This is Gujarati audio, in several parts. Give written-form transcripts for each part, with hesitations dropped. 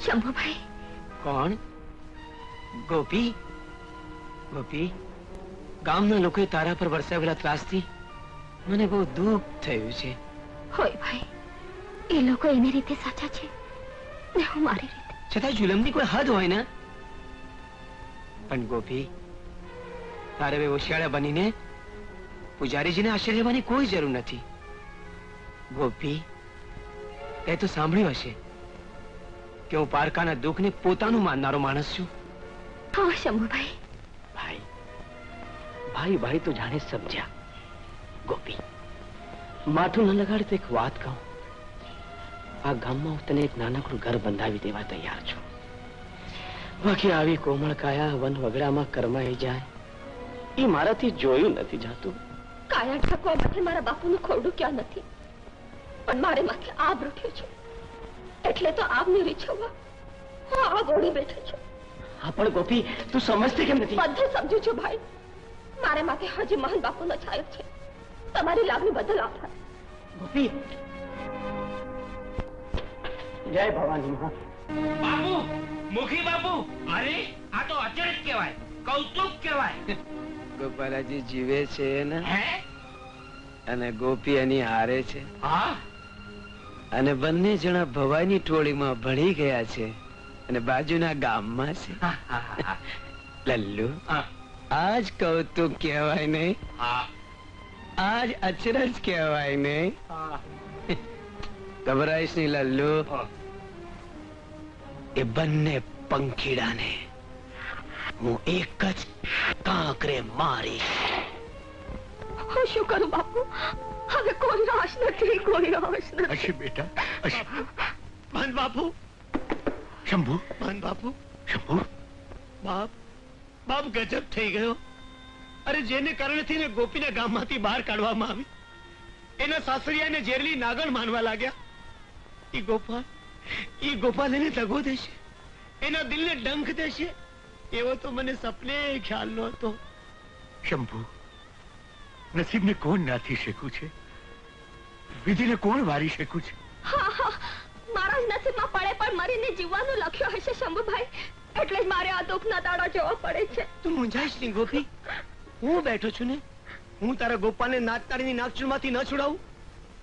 શંભુભાઈ. કોણ? ગોપી? ગોપી, ગામના લોકોએ તારા પર વરસાવેલા ત્રાસથી મને બહુ દુઃખ થયું છે. હોય ભાઈ, એ લોકો એની રીતે સાચા છે ને હું મારી રીતે. છતાં જુલમની કોઈ હદ હોય ને. પણ ગોપી, તારે હવે હોશિયાળા બનીને પૂજારીજીને આશ્ચર્ય લેવાની કોઈ જરૂર નથી. ગોપી, તે તો સાંભળ્યું હશે કે હું પારકાના દુઃખને પોતાનું માનનારો માણસ છું. હા શંભુભાઈ. ભાઈ ભાઈ ભાઈ તો જાણે સમજ્યા. ગોપી, માથું ન લગાડે તો એક વાત કહું. આ ગામમાં હું તને એક નાનકડું ઘર બંધાવી દેવા તૈયાર છું. બાકી આવી કોમળ કાયા વન વગડામાં કરમાઈ જાય એ મારાથી જોયું નથી જાતું. કાયા ઢાંકવા માટે મારા બાપુનું ખોરડું ક્યાં નથી, પણ મારે માથે આબ રૂઠ્યો છે એટલે તો આબને રીછવવા હું આ ગોળી બેઠો છું. હા પણ ગોપી, તું સમજતી કેમ નથી? બધું સમજુ છું ભાઈ. મારે માથે હજી મહાન બાપુનો છાયો છે. તમારી લાગણી બદલ આભાર. ગોપી, જય ભવાની માં. બાપુ, મુખી બાપુ, અરે આ તો અચરજ કહેવાય, કૌતુક કહેવાય. ગોપાલાજી જીવે છે ને, હે? અને ગોપી એની હારે છે, હા, અને બંને જણા ભવાની ટોળીમાં ભળી ગયા છે અને બાજુના ગામમાં છે. લલ્લુ, આજ કૌતુક કહેવાય નહીં, હા, આજ અચરજ કહેવાય નહીં. ગભરાઈશ નહીં લલ્લુ. એ બંને પંખીડાને હું એક જ કાંકરે મારીશ. હું શું કરું બાપુ? હવે કોઈ રાશ નથી, કોઈ રાશ નથી. અશે બેટા, અશે. ભાન બાપુ. શંભુ, ભાન બાપુ. શંભુ, બાપ, બાપ ગજબ થઈ ગયો. અરે જેને કારણેથી ને ગોપીના ગામમાંથી બહાર કાઢવામાં આવી, એના સાસરિયાને ઝેરલી નાગણ માનવા લાગ્યા. ઈ ગોપાલ એને દગો દેશે, એના દિલને ડંખ દેશે, એવો તો મને સપને ખ્યાલ નહોતો. શંભુ, નસીબને કોણ નાથી શેકું છે, વિધિને કોણ વારી શેકું છે? હા હા, મારા જ નસીબમાં પડે પણ મરીને જીવવાનું લખ્યો હશે શંભુભાઈ, એટલે જ મારે આ દુઃખના દાડા જોવા પડે છે. તું મૂંઝાઈશ નહીં ગોપી, હું બેઠો છું ને. હું તારા ગોપાલને નાગતાળીની નાગચૂરમાંથી ન છોડાવું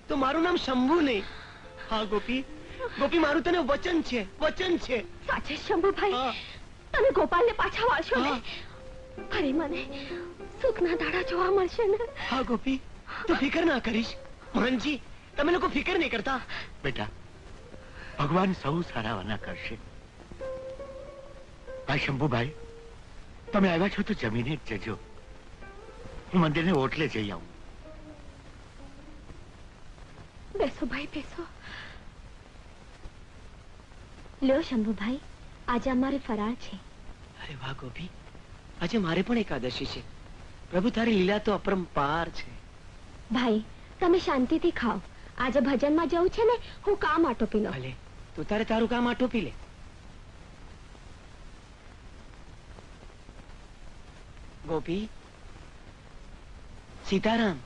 તો મારું નામ શંભુ નહીં. હા ગોપી, ગોપી, મારું તને વચન છે, વચન છે. સાચે શંભુભાઈ, તમે ગોપાલને પાછા વાળશો ને? ફરી મને સુખના દાડા જોવા મળશે ને? હા ગોપી, તું ફિકર ના કરીશ. મોહનજી, તમે લોકો ફિકર નહીં કરતા. બેટા, ભગવાન સૌ સારાવાના કરશે. ભાઈ શંભુભાઈ, તમે આવ્યા છો તો જમીને જ જજો. હું મંદિરને ઓટલે જઈ આવું. બેસો ભાઈ, બેસો. લ્યો શંભુભાઈ, આજે અમારે ફરાળ છે. અરે વાહ ગોપી, આજે મારે પણ એકાદશી છે. પ્રભુ, તારી લીલા તો અપરંપાર છે. ભાઈ, તમે શાંતિથી ખાઓ. આજે ભજનમાં જવું છે ને, હું કામ આટોપી લઉં. ભલે, તું તારે તારું કામ આટોપી લે. ગોપી, સીતારામ.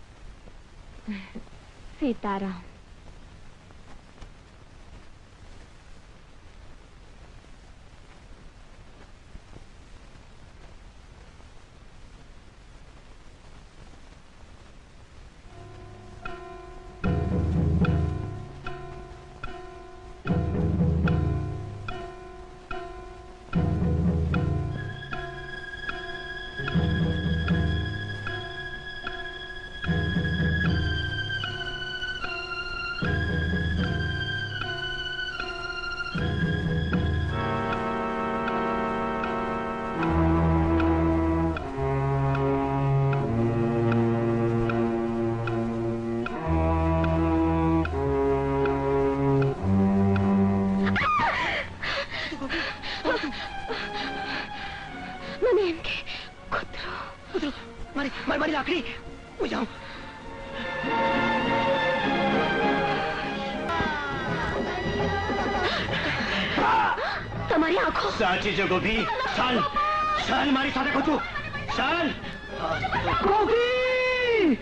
સીતારામ. મને એમ કે કૂતરો. કૂતરો, મારી લાકડી. હું જાઉં. તમારી આંખો સાચી છે ગોપી. ચાલ ચાલ, મારી સાથે ખોતું. ચાલ ગોપી!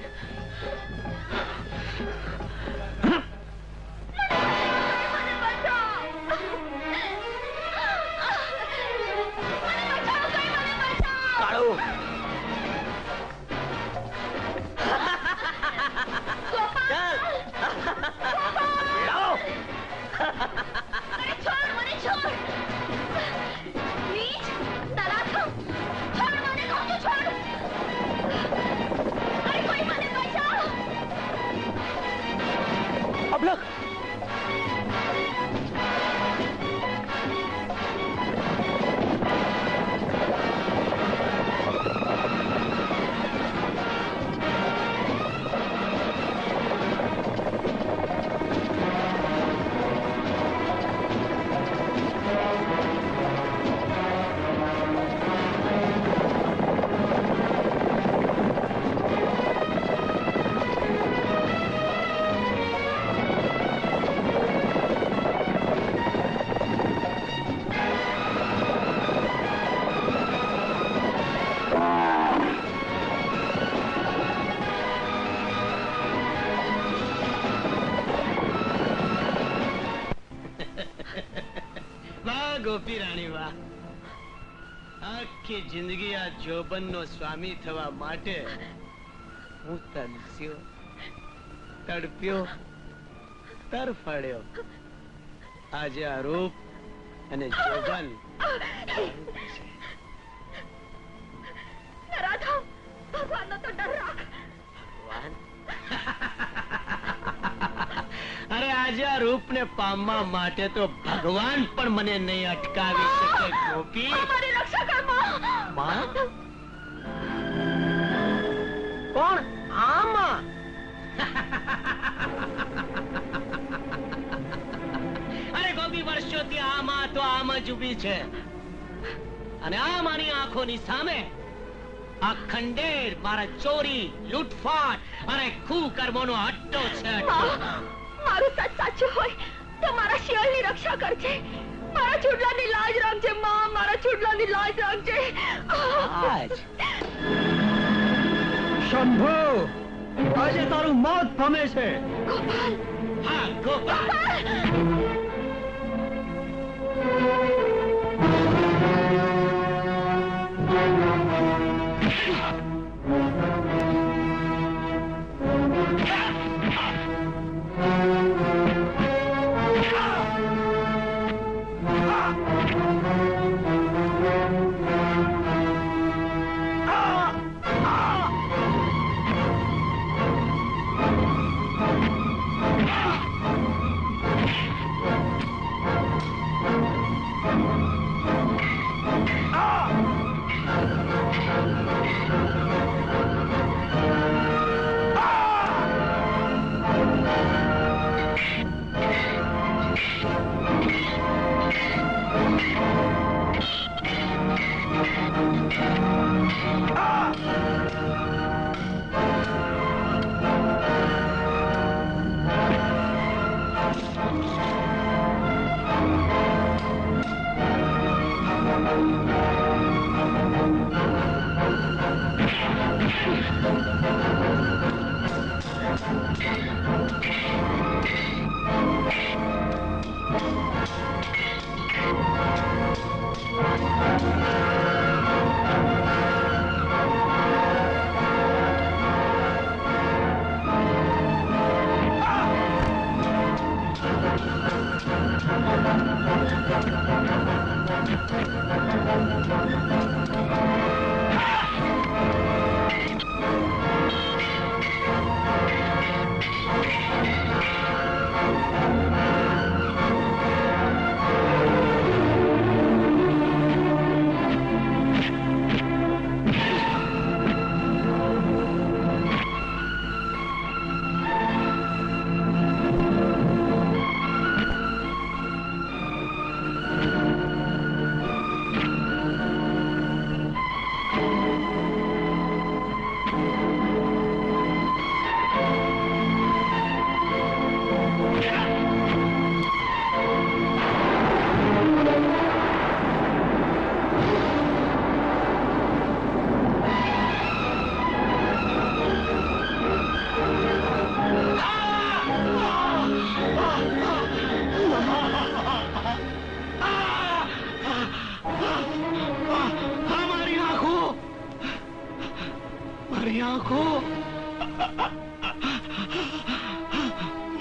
ગોપી રાણી વાહ, આખી જિંદગી આ જોબનનો સ્વામી થવા માટે હું તરસ્યો, તડપ્યો, તરફડ્યો. આજે આ રૂપ અને જોબન રાધા, ભગવાનનો તો ડર રાખ. અરે આજે આ રૂપને પામવા માટે તો ભગવાન પણ મને નહીં અટકાવી શકે ગોપી. મારી રક્ષા કર માં. કોણ? આમાં અરે ગોપી, વર્ષોથી આમાં તો આમ જ ઊભી છે અને આ મારી આંખોની સામે આ ખંડેર મારા ચોરી, લૂંટફાટ અને કુકર્મોનો અડ્ડો છે. મારું સચ સાચું હોય તો મારા શિયાળની રક્ષા કરજે. મારા ચૂડલાની લાજ રાખજે માં, મારા ચૂડલાની લાજ રાખજે. શંભુ, આજે તારું મોત પામે છે. ગોપાલ, હા ગોપાલ.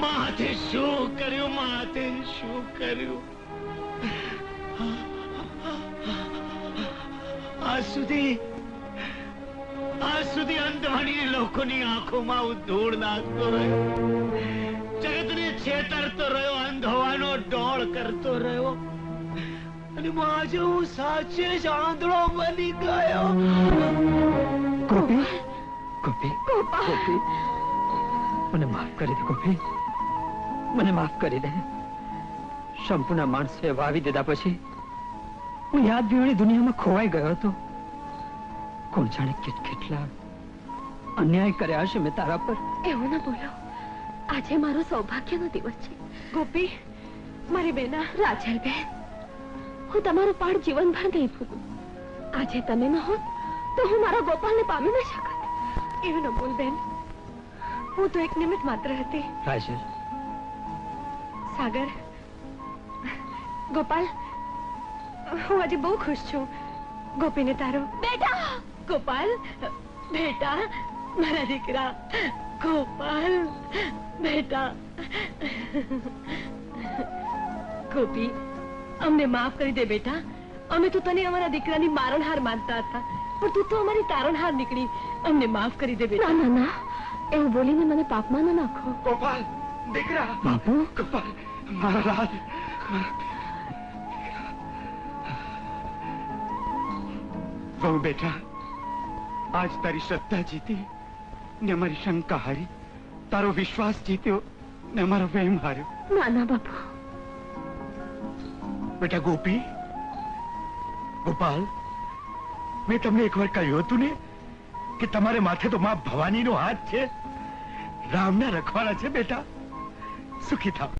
માથે શું કર્યું, માથે શું કર્યું? આજ સુધી અંધવાણી લોકોની આંખોમાં હું ધૂળ નાખતો રહ્યો, જગતને છેતરતો રહ્યો, અંધવાનો ડોળ કરતો રહ્યો અને આજે હું સાચે જ આંધળો બની ગયો. ગોપી, ગોપી, ગોપી, મને માફ કરી દે ગોપી, મને માફ કરી દે. સંપૂર્ણ માણસે વાવી દીધા પછી હું યાદ વિહોણી દુનિયામાં ખોવાઈ ગયો હતો. કોણ જાણે કેટલા અન્યાય કર્યા હશે મેં તારા પર. એવું ના બોલો, આજે મારો સૌભાગ્યનો દિવસ છે. ગોપી, મારી બેના રાજલ બેન, હું તમારું પાડ જીવનભર નહીં ભૂલું. આજે તમે ન હોત તો હું મારા ગોપાલને પામી ન શકત. એવું ન બોલ બેન, હું તો એક નિમિત્ત માત્ર હતી. રાજલ, સાગર, ગોપાલ, હું આજે બહુ ખુશ છું. ગોપીને તારો બેટા ગોપાલ, બેટા મારા દીકરા ગોપાલ, બેટા. ગોપી, અમને માફ કરી દે બેટા. અમે તો તને અમારા દીકરાની મારણહાર માનતા હતા, પણ તું તો અમારી તારણહાર નીકળી. અમને માફ કરી દે બેટા. ના ના, એવું બોલીને મને પાપમાં ન નાખો. ગોપાલ, દીકરા. બાપુ, ગોપાલ, મારો લાલ. વહુ બેટા, આજ તારી શ્રદ્ધા જીતી ને અમારી શંકા હારી, તારો વિશ્વાસ જીત્યો ને અમારો વહેમ હાર્યો. ના ના બાપુ. બેટા ગોપી, ગોપાલ, મેં તમને એકવાર કહ્યું હતું ને કે તમારે માથે તો માં ભવાનીનો હાથ છે. રામના રખવાડા છે બેટા. સુખી થાવ.